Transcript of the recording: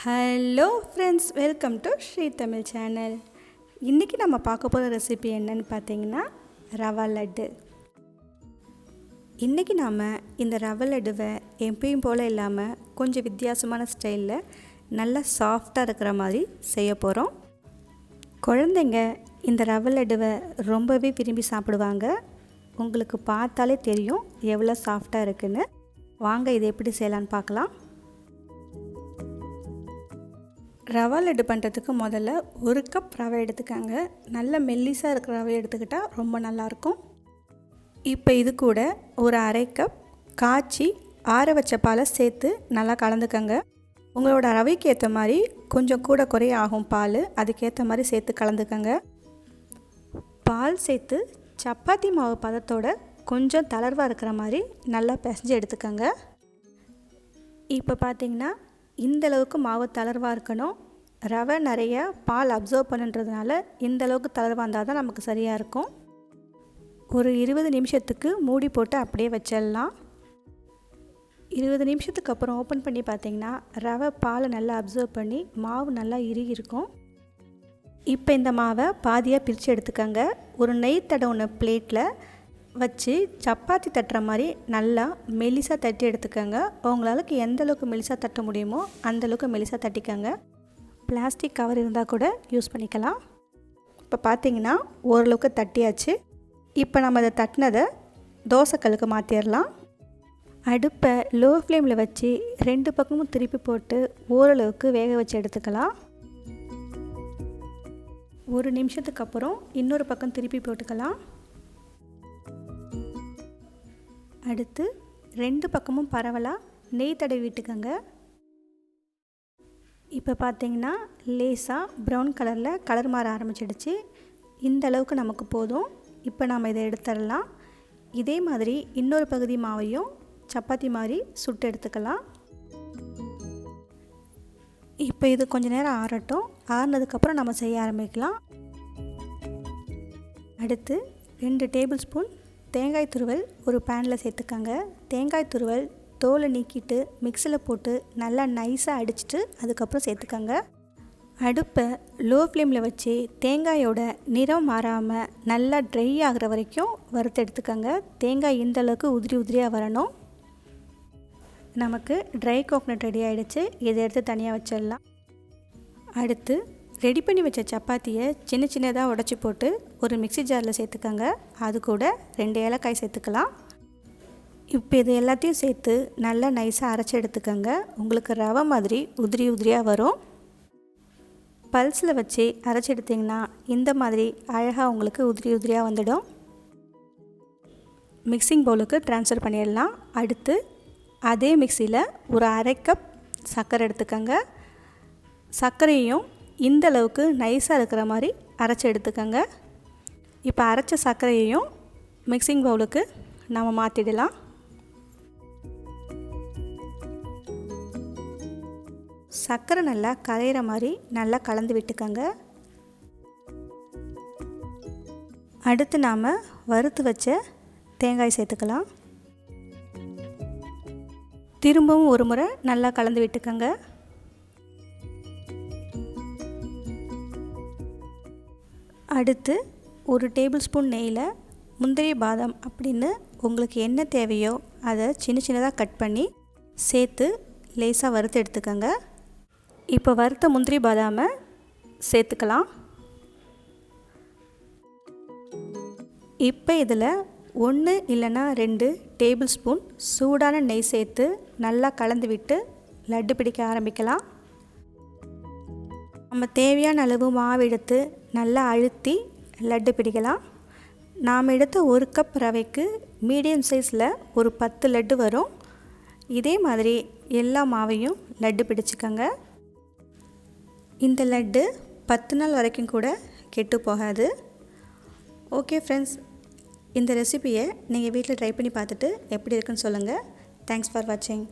Hello friends, welcome to Shri Tamil channel. இன்றைக்கி நம்ம பார்க்க போகிற ரெசிபி என்னன்னு பார்த்தீங்கன்னா ரவா லட்டு. இன்றைக்கி நாம் இந்த ரவா லட்டுவை எப்பயும் போல் இல்லாமல் கொஞ்சம் வித்தியாசமான ஸ்டைலில் நல்லா சாஃப்டாக இருக்கிற மாதிரி செய்ய போகிறோம். குழந்தைங்க இந்த ரவா லட்டுவை ரொம்பவே விரும்பி சாப்பிடுவாங்க. உங்களுக்கு பார்த்தாலே தெரியும் எவ்வளோ சாஃப்டாக இருக்குன்னு. வாங்க இதை எப்படி செய்யலான்னு பார்க்கலாம். ரவா லட்டு பண்ணுறதுக்கு முதல்ல 1 கப் ரவை எடுத்துக்காங்க. நல்ல மெல்லிசாக இருக்கிற ரவை எடுத்துக்கிட்டால் ரொம்ப நல்லாயிருக்கும். இப்போ இது கூட ஒரு 1/2 கப் காய்ச்சி ஆற வச்ச பாலை சேர்த்து நல்லா கலந்துக்கங்க. உங்களோட ரவைக்கு ஏற்ற மாதிரி கொஞ்சம் கூட குறைய ஆகும் பால், அதுக்கேற்ற மாதிரி சேர்த்து கலந்துக்கங்க. பால் சேர்த்து சப்பாத்தி மாவு பதத்தோட கொஞ்சம் தளர்வாக இருக்கிற மாதிரி நல்லா பிசைஞ்சு எடுத்துக்கங்க. இப்போ பார்த்திங்கன்னா இந்தளவுக்கு மாவு தளர்வாக இருக்கணும். ரவை நிறைய பால் அப்சர்வ் பண்ணுன்றதுனால இந்தளவுக்கு தளர்வாக இருந்தால் தான் நமக்கு சரியாக இருக்கும். ஒரு 20 நிமிஷத்துக்கு மூடி போட்டு அப்படியே வச்சிடலாம். 20 நிமிஷத்துக்கு அப்புறம் ஓப்பன் பண்ணி பார்த்திங்கன்னா ரவை பாலை நல்லா அப்சர்வ் பண்ணி மாவு நல்லா இறுகி இருக்கும். இப்போ இந்த மாவை பாதியாக பிரித்து எடுத்துக்கங்க. ஒரு நெய் தடவுன பிளேட்டில் வச்சு சப்பாத்தி தட்டுற மாதிரி நல்லா மெலிசாக தட்டி எடுத்துக்கோங்க. உங்களால் எந்த அளவுக்கு மெலிசாக தட்ட முடியுமோ அந்தளவுக்கு மெலிசாக தட்டிக்கோங்க. பிளாஸ்டிக் கவர் இருந்தால் கூட யூஸ் பண்ணிக்கலாம். இப்போ பார்த்திங்கன்னா ஓரளவுக்கு தட்டியாச்சு. இப்போ நம்ம அதை தட்டினதை தோசைக்கல்லுக்கு மாற்றிடலாம். அடுப்பை லோ ஃப்ளேமில் வச்சு 2 பக்கமும் திருப்பி போட்டு ஓரளவுக்கு வேக வச்சு எடுத்துக்கலாம். 1 நிமிஷத்துக்கு அப்புறம் இன்னொரு பக்கம் திருப்பி போட்டுக்கலாம். அடுத்து 2 பக்கமும் பரவலாக நெய் தடவி விட்டுக்கோங்க. இப்போ பார்த்திங்கன்னா லேசாக ப்ரௌன் கலரில் கலர் மாற ஆரம்பிச்சிடுச்சு. இந்த அளவுக்கு நமக்கு போதும். இப்போ நாம் இதை எடுத்துடலாம். இதே மாதிரி இன்னொரு பகுதி மாவையும் சப்பாத்தி மாதிரி சுட்டு எடுத்துக்கலாம். இப்போ இது கொஞ்சம் நேரம் ஆறட்டும். ஆறினதுக்கப்புறம் நம்ம செய்ய ஆரம்பிக்கலாம். அடுத்து 2 டேபிள் ஸ்பூன் தேங்காய் துருவல் ஒரு பேனில் சேர்த்துக்கங்க. தேங்காய் துருவல் தோலை நீக்கிட்டு மிக்சியில் போட்டு நல்லா நைஸாக அடிச்சுட்டு அதுக்கப்புறம் சேர்த்துக்கங்க. அடுப்பை லோ ஃப்ளேமில் வச்சு தேங்காயோட நிறம் மாறாமல் நல்லா ட்ரை ஆகிற வரைக்கும் வறுத்து எடுத்துக்கங்க. தேங்காய் இந்த அளவுக்கு உதிரி உதிரியாக வரணும். நமக்கு ட்ரை கோகனட் ரெடி ஆகிடுச்சு. இதை எடுத்து தனியாக வச்சிடலாம். அடுத்து ரெடி பண்ணி வச்ச சப்பாத்தியை சின்ன சின்னதாக உடச்சி போட்டு ஒரு மிக்ஸி ஜாரில் சேர்த்துக்கங்க. அது கூட 2 ஏலக்காய் சேர்த்துக்கலாம். இப்போ இது எல்லாத்தையும் சேர்த்து நல்லா நைஸாக அரைச்சி எடுத்துக்கோங்க. உங்களுக்கு ரவை மாதிரி உதிரி உதிரியாக வரும். பல்ஸில் வச்சு அரைச்சி எடுத்திங்கன்னா இந்த மாதிரி அழகாக உங்களுக்கு உதிரி உதிரியாக வந்துடும். மிக்சிங் பவுலுக்கு ட்ரான்ஸ்ஃபர் பண்ணிடலாம். அடுத்து அதே மிக்சியில் ஒரு 1/2 கப் சர்க்கரை எடுத்துக்கோங்க. சர்க்கரையும் இந்த அளவுக்கு நைஸாக இருக்கிற மாதிரி அரைச்சி எடுத்துக்கோங்க. இப்போ அரைச்ச சர்க்கரையையும் மிக்சிங் பவுலுக்கு நம்ம மாற்றிடலாம். சர்க்கரை நல்லா கரையிற மாதிரி நல்லா கலந்து விட்டுக்கோங்க. அடுத்து நாம் வறுத்து வச்ச தேங்காய் சேர்த்துக்கலாம். திரும்பவும் ஒரு முறை நல்லா கலந்து விட்டுக்கோங்க. அடுத்து ஒரு டேபிள் ஸ்பூன் நெய்யில் முந்திரி பாதாம் அப்படின்னு உங்களுக்கு என்ன தேவையோ அதை சின்ன சின்னதாக கட் பண்ணி சேர்த்து லேசாக வறுத்து எடுத்துக்கோங்க. இப்போ வறுத்த முந்திரி பாதாமை சேர்த்துக்கலாம். இப்போ இதில் 1 இல்லைன்னா 2 டேபிள் ஸ்பூன் சூடான நெய் சேர்த்து நல்லா கலந்து விட்டு லட்டு பிடிக்க ஆரம்பிக்கலாம். நம்ம தேவையான அளவு மாவு எடுத்து நல்லா அழுத்தி லட்டு பிடிக்கலாம். நாம் எடுத்த 1 கப் ரவைக்கு மீடியம் சைஸில் ஒரு 10 லட்டு வரும். இதே மாதிரி எல்லா மாவையும் லட்டு பிடிச்சிக்கோங்க. இந்த லட்டு 10 நாள் வரைக்கும் கூட கெட்டு போகாது. ஓகே ஃப்ரெண்ட்ஸ், இந்த ரெசிபியை நீங்கள் வீட்டில் ட்ரை பண்ணி பார்த்துட்டு எப்படி இருக்குன்னு சொல்லுங்கள். தேங்க்ஸ் ஃபார் வாட்சிங்.